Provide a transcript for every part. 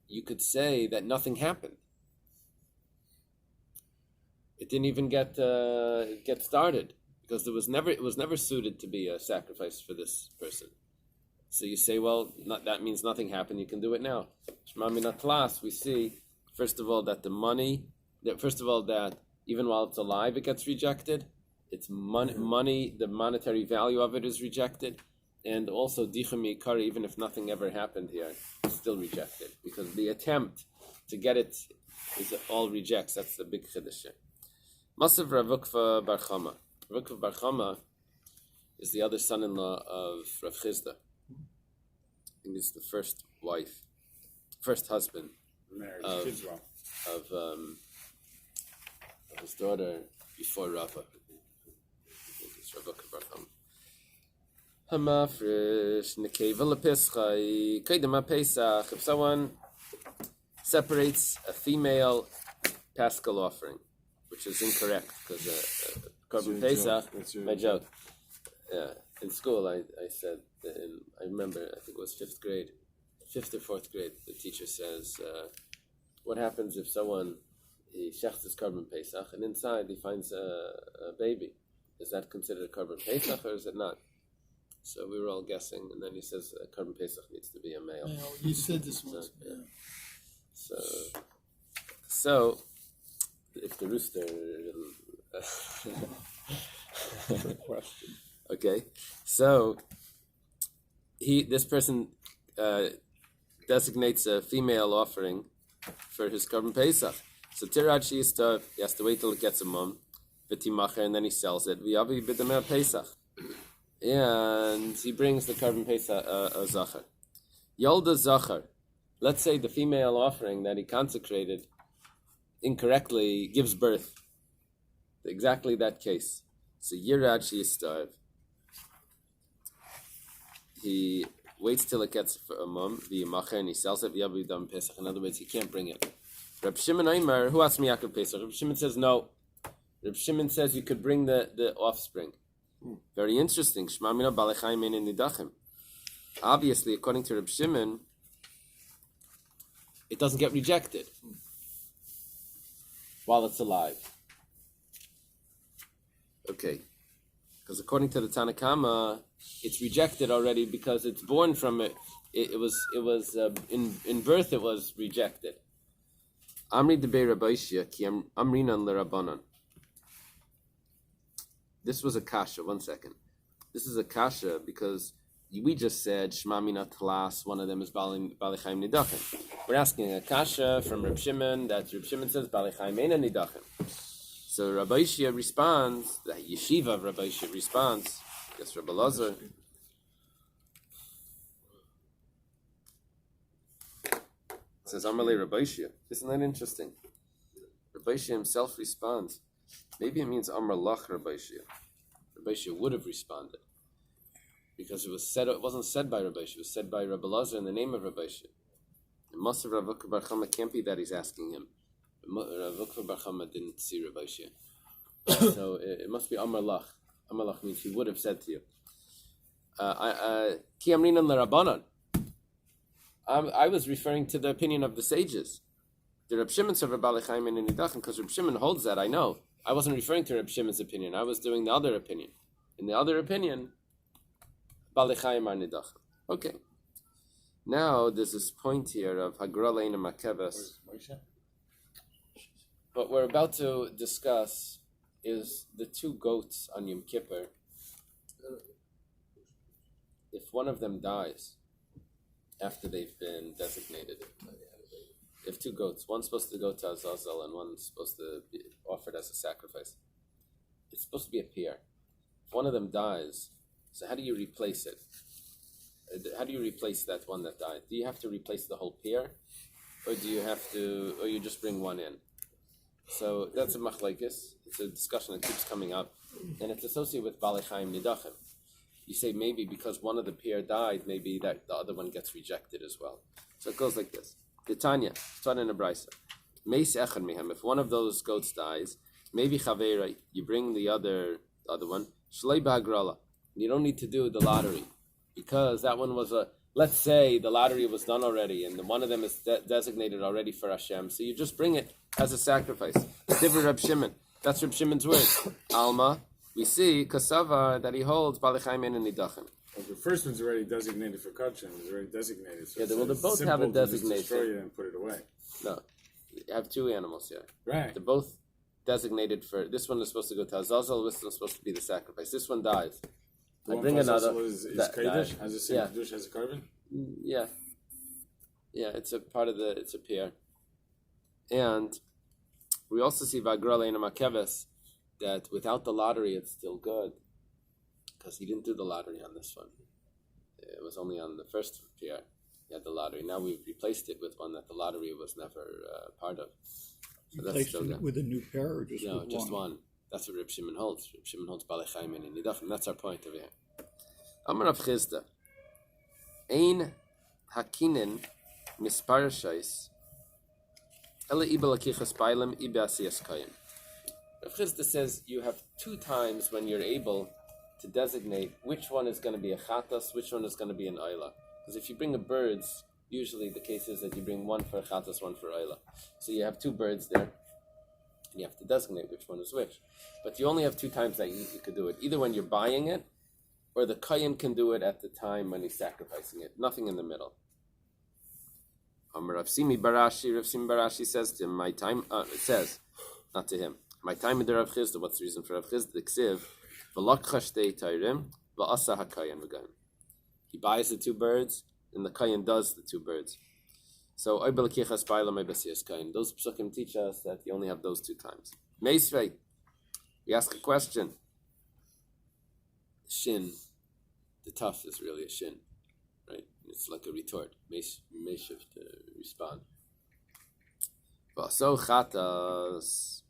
you could say that nothing happened. It didn't even get started because it was never suited to be a sacrifice for this person. So you say, well, that means nothing happened. You can do it now. Shema min hatlas, we see first of all that that even while it's alive, it gets rejected. It's money. The monetary value of it is rejected, and also dichum yikar, even if nothing ever happened here, it's still rejected because the attempt to get it is all rejects. That's the big chiddush. Masav Rav Ukva Bar Chama. Rav Ukva Bar Chama is the other son-in-law of Rav Chizda. I think he's the first husband of his daughter before Rava. I think it's Rav Ukva Bar Chama. Hamafresh nekeva lepischai kaidem Pesach. If someone separates a female paschal offering, which is incorrect because Korban Pesach. My joke. Yeah, in school I said, I remember, I think it was 5th or 4th grade. The teacher says, what happens if someone he shechts his Korban Pesach and inside he finds a baby? Is that considered a Korban Pesach or is it not? So we were all guessing, and then he says Korban Pesach needs to be a male. You said this once. Yeah. So if the rooster. question. Okay, so this person designates a female offering for his Korban Pesach. So Tirad Shista, he has to wait till it gets a mum, v'timacher, and then he sells it. V'yavi b'damer Pesach, and he brings the Korban Pesach a zachar. Yolda zachar. Let's say the female offering that he consecrated incorrectly gives birth. Exactly that case. So Yirad Shista, he waits till it gets a mum, v'yimacher, and he sells it. V'yavi b'damer Pesach. In other words, he can't bring it. Reb Shimon Aimer, who asked me Yaakov Pesach? Reb Shimon says no. Reb Shimon says you could bring the offspring. Very interesting. Shema mina balechayim ein nidachim. Obviously, according to Reb Shimon, it doesn't get rejected while it's alive. Okay, because according to the Tanna Kama, it's rejected already because it's born from it. It was in birth. It was rejected. Amri debei Rabbaishia ki amrinan l'Rabbanan. This was a kasha. 1 second. This is a kasha because we just said Shema min hatlas. One of them is Balei Chaim Nidachim. We're asking a kasha from Reb Shimon that Reb Shimon says Balei Chaim Eina Nidachim. So Rabbaishia responds. The yeshiva of Rabbaishia responds. Yes, Rabbi Lazar. It says Amalei Rabbaishia. Isn't that interesting? Rabbaishia himself responds. Maybe it means Amar Lach Rabbaishia. Rabbaishia would have responded because it was said. It wasn't said by Rabbaishia. It was said by Rabbi Lazar in the name of Rabbaishia. It must have Rav Ukva Bar Chama can't be that he's asking him. Rav Ukva Bar Chama didn't see Rabbaishia, so it must be Amar Lach. Amar Lach means he would have said to you. Ki amrinan l'Rabbanan. I was referring to the opinion of the sages. The Reb Shimon said Balei Chaim Eina Nidachim because Reb Shimon holds that. I know. I wasn't referring to Reb Shimon's opinion. I was doing the other opinion. In the other opinion, Balei Chaim are Nidachim. Okay. Now there's this point here of Hagra Leina Makeves. What we're about to discuss is the 2 goats on Yom Kippur. If one of them dies after they've been designated, if 2 goats, one's supposed to go to Azazel and one's supposed to be offered as a sacrifice, it's supposed to be a pair. If one of them dies, so how do you replace it? How do you replace that one that died? Do you have to replace the whole pair, or or you just bring one in? So that's a machlekes. It's a discussion that keeps coming up, and it's associated with Balei Chaim Nidachim. You say maybe because one of the pair died, maybe that the other one gets rejected as well. So it goes like this. Tanya, Tanya in a brisa. Meis echad mihem. If one of those goats dies, maybe chavera, you bring the other one. Shlei b'hagrala. You don't need to do the lottery because that one was let's say the lottery was done already, and one of them is designated already for Hashem, so you just bring it as a sacrifice. Divrei Reb Shimon. That's Reb Shimon's word. Alma, we see Kasava that he holds Balechayim and Nidachim. Well, the first one's already designated for Kachin. It's already designated. So Yeah, well, they both have a designation. Just destroy it and put it away. No, you have two animals here. Right. They're both designated for. This one is supposed to go to Azazel. This one's supposed to be the sacrifice. This one dies. The I one bring for another. Azazel is that Kaddish? died. Has the same Yeah. Kaddish as a carbon? Yeah, it's a part of the. It's a pair. And we also see Vagrala in Makeves that without the lottery, it's still good because he didn't do the lottery on this one. It was only on the first pair he had the lottery. Now we've replaced it with one that the lottery was never part of. So that's still good. With a new pair or just No, with just one? one. That's what Reb Shimon holds. Reb Shimon holds Balechayim and Nidachim. That's our point over here. Amar Rav Chizda. Ein hakinen mispar shais ele ibe lakichas bailim ibe asiyas kayim. Rav Chizda says you have two times when you're able to designate which one is going to be a chatas, which one is going to be an oila. Because if you bring a birds, usually the case is that you bring one for chatas, one for oila. So you have two birds there, and you have to designate which one is which. But you only have two times that you could do it. Either when you're buying it, or the kohen can do it at the time when he's sacrificing it. Nothing in the middle. Rav Simi Barashi says to him, my time, it says, not to him, my time in the Rav Chizda, what's the reason for Rav Chizda? The ksiv, he buys the two birds, and the kohen does the two birds. So, those psukim teach us that you only have those two times. Meisvei, we ask a question. Shin, the tough is really a shin, right? It's like a retort. Meshiv to respond. So chatas,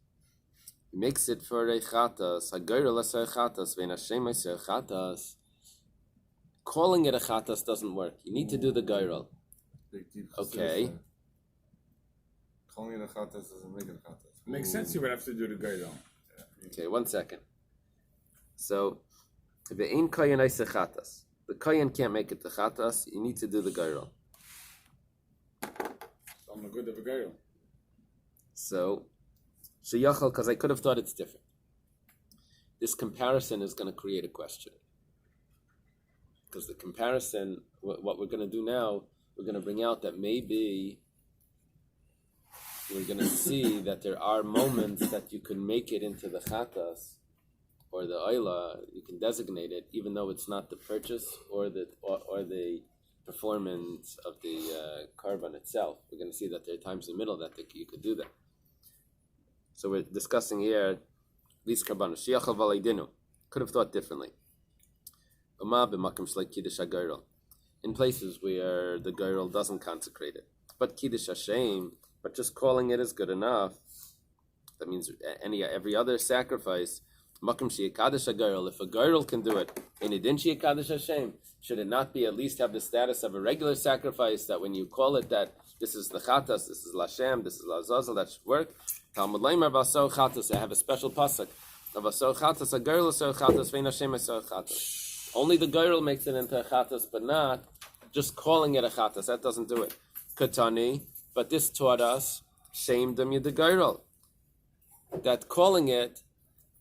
he makes it for a chatas. Hagoyra l'ser chatas, vein Hashem l'ser chatas. Calling it a chatas doesn't work. You need to do the goyrel. Okay. Calling it a chatas doesn't make it a chatas. Makes sense. You would have to do the goyrel. Okay, 1 second. So, the ein kohen is a chatas. The kohen can't make it the chatas. You need to do the goyrel. So I'm a good of a goyrel. So, sheyachal, because I could have thought it's different. This comparison is going to create a question. Because the comparison, what we're going to do now, we're going to bring out that maybe we're going to see that there are moments that you can make it into the chatas or the oila, you can designate it, even though it's not the purchase or the performance of the carbon itself. We're going to see that there are times in the middle that you could do that. So we're discussing here these carbon. Shiachal valaydinu. Could have thought differently. In places where the girl doesn't consecrate it, but kiddush Hashem, but just calling it is good enough. That means every other sacrifice. If a girl can do it, should it not be at least have the status of a regular sacrifice? That when you call it that this is the chatas, this is Lashem, this is Lazazel, that should work. Talmud Leimer vaso chatas. I have a special pasuk of vaso chatas. A girl is chatas, vein Hashem is chatas. Only the girl makes it into a chatas, but not just calling it a chatas. That doesn't do it. Katani, but this taught us shamed them the girl. That calling it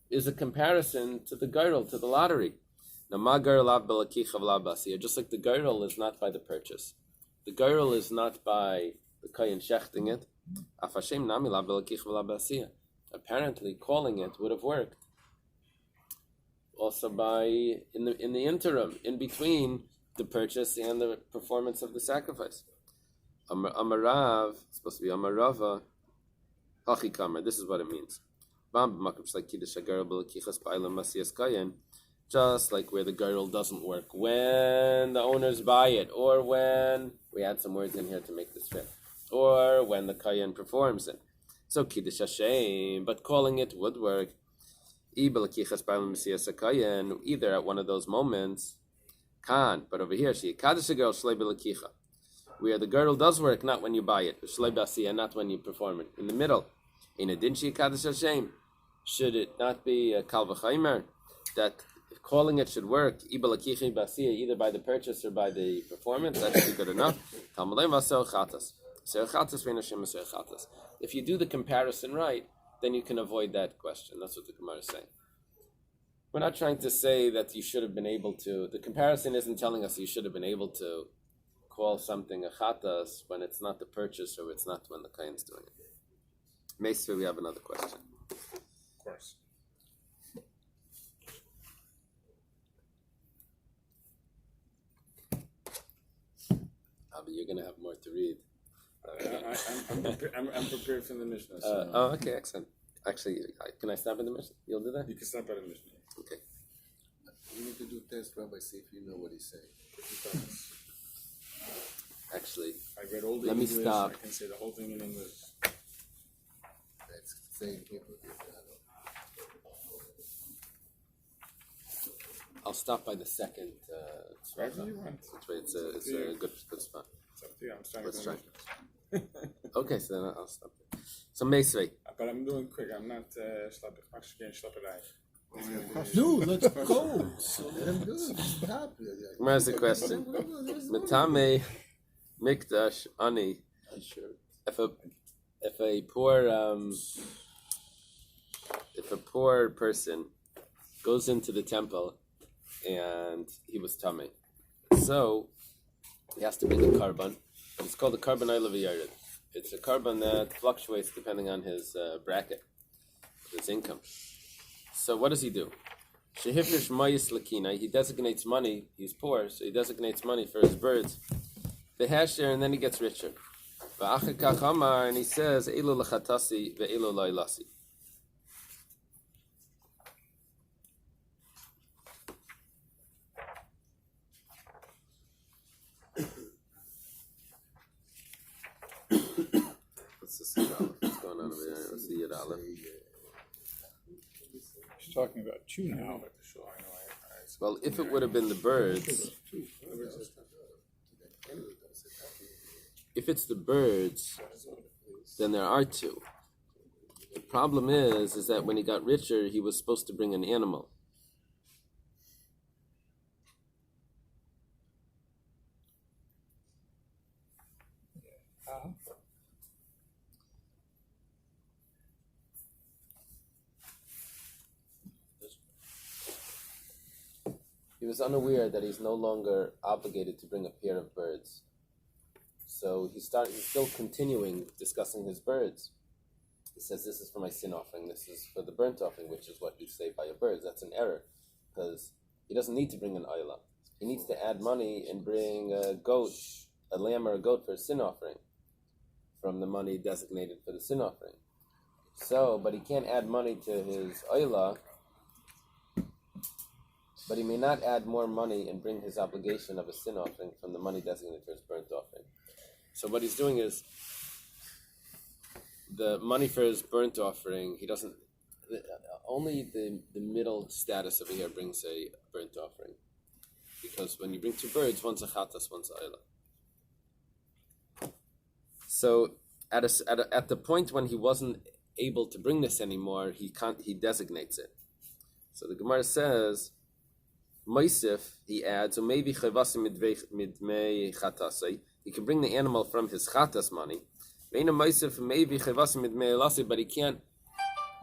is a comparison to the girl, to the lottery. Now, ma girl just like the girl is not by the purchase. The girl is not by the kohen shechting it. Apparently, calling it would have worked. Also by in the interim, in between the purchase and the performance of the sacrifice. Amarav, supposed to be Amarava, Hachikamer. This is what it means. Just like where the girl doesn't work when the owners buy it, or when we add some words in here to make this fit, or when the kohen performs it. So Kiddush Hashem, but calling it would work. Either at one of those moments, but over here, where the girdle does work, not when you buy it, not when you perform it. In the middle, should it not be a kal v'chaimer that calling it should work either by the purchase or by the performance. That should be good enough. If you do the comparison right, then you can avoid that question. That's what the Gemara is saying. We're not trying to say that you should have been able to. The comparison isn't telling us you should have been able to call something a chatas when it's not the purchase or it's not when the kain's doing it. Meisver, we have another question. Of course. But you're going to have more to read. I'm prepared for the Mishnah. So Okay, excellent. Actually, can I stop in the Mishnah? You'll do that? you can stop at the Mishnah. Okay. You need to do test, Rabbi, see if you know what he's saying. Actually, I read all the Let me English. stop. I can say the whole thing in English. That's saying Hebrew. I'll stop by the second. Wherever you want. It's a good spot. It's up to you. I'm starting Let's with try. the Mishnah. Okay, so then I'll stop there. So Meisvei. But I'm doing quick. I'm not slapping. Actually, slapperij. Dude, let's go. So let him do it. Stop. Where's the question? Metame Mikdash Ani. If a poor person goes into the temple and he was tummy, so he has to bring a carbon. It's called the carbon Eilav Yared. It's a carbon that fluctuates depending on his bracket, his income. So what does he do? Shehifrish Mayis Lakina. He designates money. He's poor, so he designates money for his birds. The hasher, and then he gets richer. And he says, Elo lachatasi ve'elo lailasi. What's this about? What's going on over there? What's the Yad Aleph? He's talking about you now. Well, if it would have been the birds, if it's the birds, then there are two. The problem is that when he got richer, he was supposed to bring an animal. He was unaware that he's no longer obligated to bring a pair of birds. So he's still continuing discussing his birds. He says, this is for my sin offering, this is for the burnt offering, which is what you say by your birds. That's an error, because he doesn't need to bring an ayla. He needs to add money and bring a goat, a lamb or a goat for a sin offering from the money designated for the sin offering. So, but he can't add money to his ayla, but he may not add more money and bring his obligation of a sin offering from the money designated for his burnt offering. So what he's doing is, the money for his burnt offering, he doesn't, only the middle status over here brings a burnt offering. Because when you bring two birds, one's a chatas, one's a ayla. So at the point when he wasn't able to bring this anymore, he designates it. So the Gemara says, Moisif, he adds, maybe midmei chatasai. He can bring the animal from his chatas money. But he can't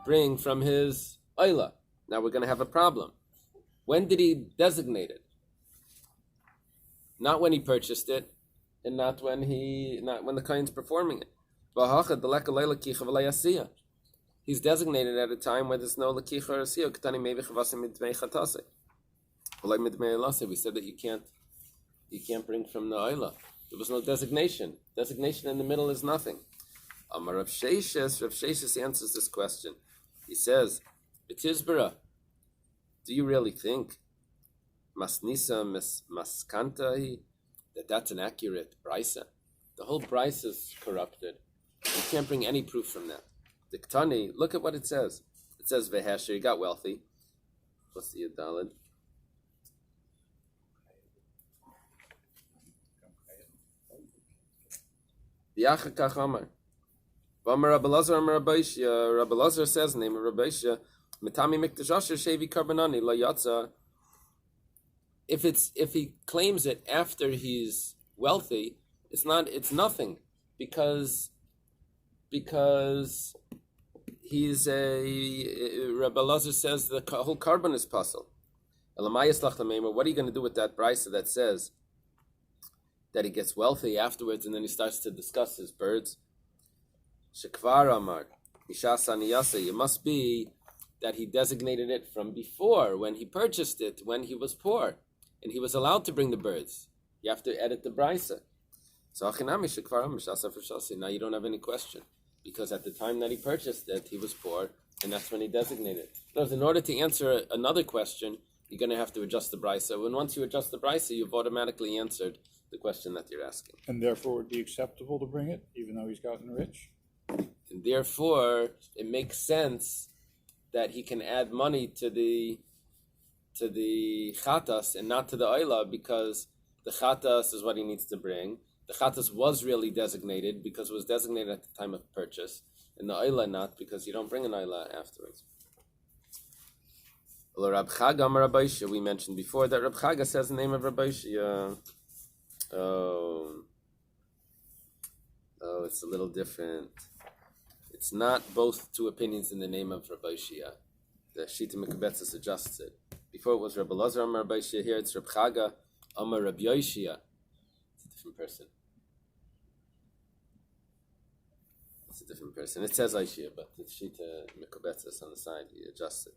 bring from his ayla. Now we're going to have a problem. When did he designate it? Not when he purchased it, and not when the kohen's performing it. He's designated at a time where there's no lakicha or asiyah. We said that you can't bring from the ayla. There was no designation. Designation in the middle is nothing. Amar Rav Sheshes answers this question. He says, B'tizbara, do you really think Masnisa Maskantai that's an accurate brisa? The whole brisa is corrupted. You can't bring any proof from that. The Ktani, look at what it says. It says Vehesher, he got wealthy. What's the Yadalid? Yachakach Amar. V'amar Rabbi Lazar Amar Rabbi Lazar says, name of Rabbi Mitami Mikdash Asher Shevi Karbanani La Yatza if he claims it after he's wealthy, it's nothing because he's Rabbi Lazar says the whole carbon is puzzle. What are you going to do with that brisa that says that he gets wealthy afterwards and then he starts to discuss his birds? Shekvar Amar, it must be that he designated it from before, when he purchased it, when he was poor, and he was allowed to bring the birds. You have to edit the brisa. So now you don't have any question, because at the time that he purchased it, he was poor, and that's when he designated it. In order to answer another question, you're going to have to adjust the brisa. When once you adjust the brisa, you've automatically answered the question that you're asking. And therefore it would be acceptable to bring it, even though he's gotten rich? And therefore, it makes sense that he can add money to the chatas and not to the oila, because the chatas is what he needs to bring. The chatas was really designated because it was designated at the time of purchase, and the oila not, because you don't bring an oila afterwards. Rab Chaga Amar Rabbi Shia, we mentioned before that Rab Chaga says the name of Rabbi Shia. Oh, it's a little different. It's not both two opinions in the name of Rabbi Shia. The Shita Mekubetzes adjusts it. Before it was Rabbi Lazar Amar Rabbi Shia, here it's Rab Chaga Amar Rabbi Yoshia. It's a different person. It says Aishia, but the Shita Mekubetzes on the side, he adjusts it.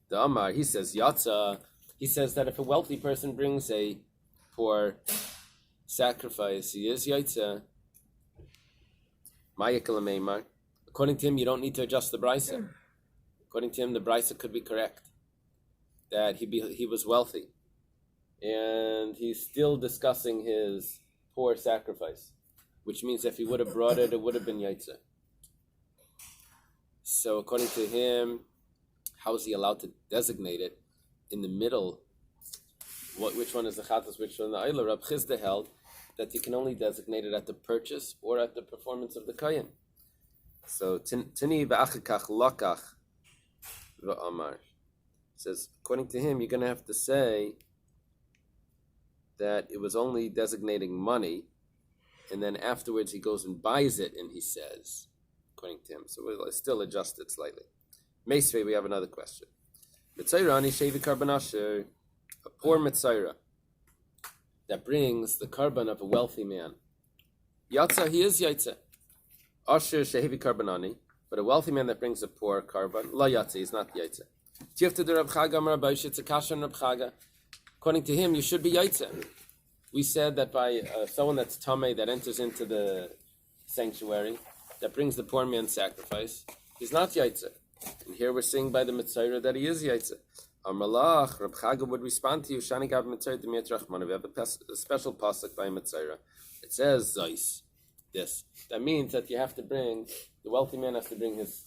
The Amar, he says Yatza, he says that if a wealthy person brings a poor sacrifice, he is Yatza. Ma'yekal. According to him, you don't need to adjust the brisa. According to him, the brisa could be correct, that he was wealthy, and he's still discussing his poor sacrifice, which means if he would have brought it, it would have been yaitza. So according to him, how is he allowed to designate it in the middle? Which one is the chatas, which one the oila? Rab Chizda held that you can only designate it at the purchase or at the performance of the kohen. So tini ba'achikach lokach v'amar says, according to him, you're going to have to say that it was only designating money, and then afterwards he goes and buys it, and he says, according to him. So we'll still adjust it slightly. Meisvei, we have another question. Mitzayra ani shevi karban asher, a poor mitzayra that brings the carbon of a wealthy man. Yatza, he is yaitza. Asher shehevi karbanani, but a wealthy man that brings a poor carbon, la yatza, he's not yaitza. Tifta de Rab Chaga Amar Rabbi Shia, it's a kasha on Rab Chaga. According to him, you should be yaitza. We said that by someone that's tamei that enters into the sanctuary, that brings the poor man's sacrifice, he's not yaitza. And here we're seeing by the mitzayra that he is yaitza. Amalach, Rab Chaga would respond to you, Shani Gav Mitzayra Demiat Rachmana. We have a special pasuk by mitzayra. It says Zais. This. That means that you have to bring, the wealthy man has to bring his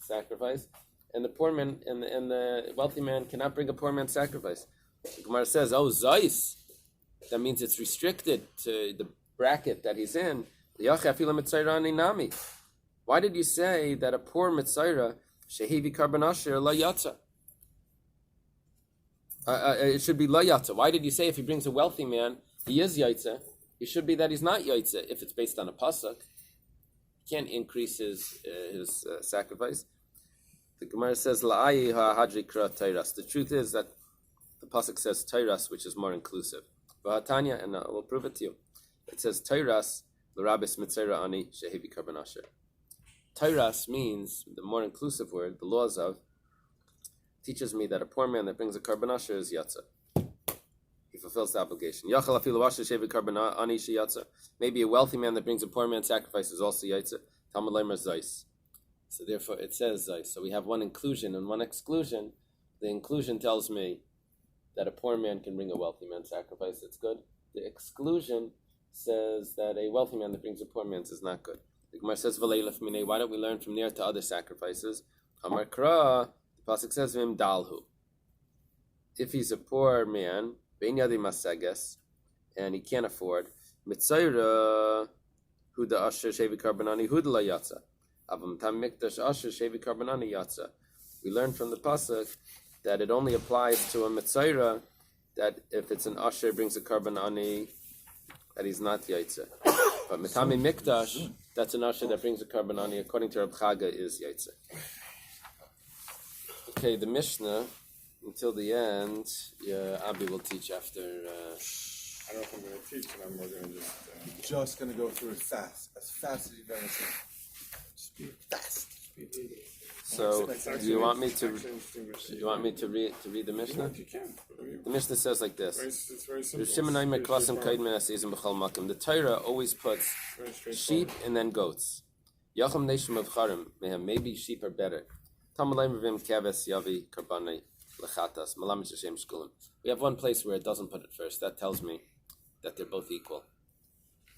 sacrifice, and the poor man and the wealthy man cannot bring a poor man's sacrifice. The Gemara says, oh, Zais. That means it's restricted to the bracket that he's in. Why did you say that a poor mitzayra, shehivi karban asher la yatza? It should be la yatza. Why did you say if he brings a wealthy man, he is yatza? It should be that he's not yaitza if it's based on a pasuk. He can't increase his sacrifice. The Gemara says la'ayi ha'hadri kra tairas. The truth is that the pasuk says tairas, which is more inclusive. V'hatanya, and we'll prove it to you. It says tairas l'rabis mitzayra ani shehevi karban asher. Tairas means, the more inclusive word, the laws of, teaches me that a poor man that brings a karban asher is yatza. He fulfills the obligation. Maybe a wealthy man that brings a poor man's sacrifice is also yaitza. Talmud Leimer Zais. So therefore it says Zais. So we have one inclusion and one exclusion. The inclusion tells me that a poor man can bring a wealthy man's sacrifice. It's good. The exclusion says that a wealthy man that brings a poor man's is not good. The Gemara says, why don't we learn from there to other sacrifices? Amar Kra, the pasuk says, Vim Dalhu. If he's a poor man, and he can't afford, mitzayra huda asher shevi karbanani huda la yatza. Avam tam mikdash asher shevi karbanani yatza. We learn from the pasuk that it only applies to a mitzayra that if it's an Asher brings a Karban Ani, that he's not Yaitse. But Mitami Mikdash, that's an Asher that brings a Karban Ani, according to Reb Chaga, is Yaitse. Okay, the Mishnah, until the end, Abi will teach after... I don't know if I'm going to teach, but I'm more going to just... Just gonna go through it fast as you've ever seen. Speed fast. So, do you want me to read the Mishnah? You can. The Mishnah says like this. It's very simple. The Torah always puts Very straightforward. sheep and then goats. Maybe sheep are better. We have one place where it doesn't put it first. That tells me that they're both equal.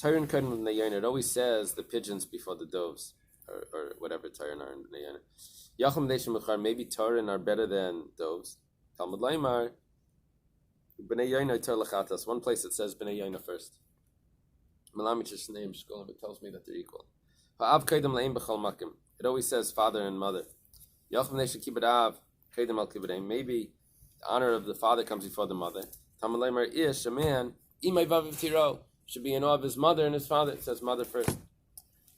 It always says the pigeons before the doves, or whatever Taurin are in Yacham. Maybe Taurin are better than doves. Talmud Laimar. One place it says Bnei Yaina first. Malamich's name it tells me that they're equal. It always says father and mother. Maybe the honor of the father comes before the mother. Talmud Laimar ish, a man, should be in awe of his mother and his father. It says mother first.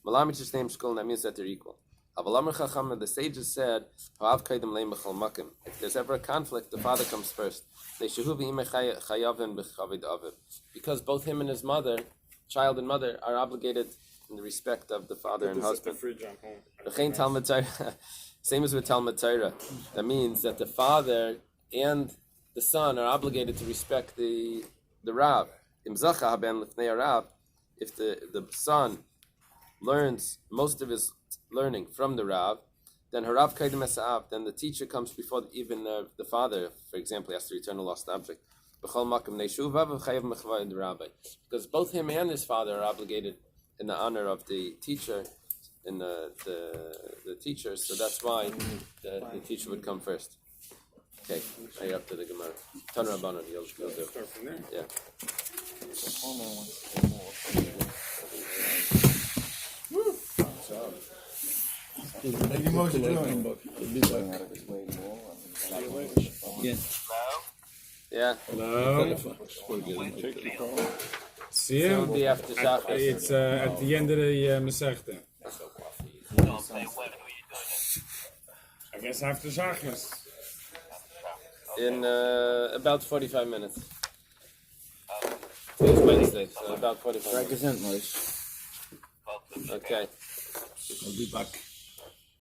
Malamich's name and that means that they're equal. The sages said, if there's ever a conflict, the father comes first. Because both him and his mother, child and mother, are obligated in the respect of the father and husband. Same as with Talmud Torah. That means that the father and the son are obligated to respect the Rav. If the son learns most of his learning from the Rav, then Harav Kaidem Esa'av, then the teacher comes before even the father. For example, he has to return a lost object. Because both him and his father are obligated in the honor of the teacher, in the teacher, so that's why the teacher would come first. Okay, now you're up to the Gemara. Tan Rabbanon, you'll do. Start from there. Yeah. Yeah. Hello. See So it him? would be after Shachar. It's at the end of the Masechta. I guess after Shachar. In about 45 minutes. Today's Wednesday, so about 45 minutes. Okay. I'll be back.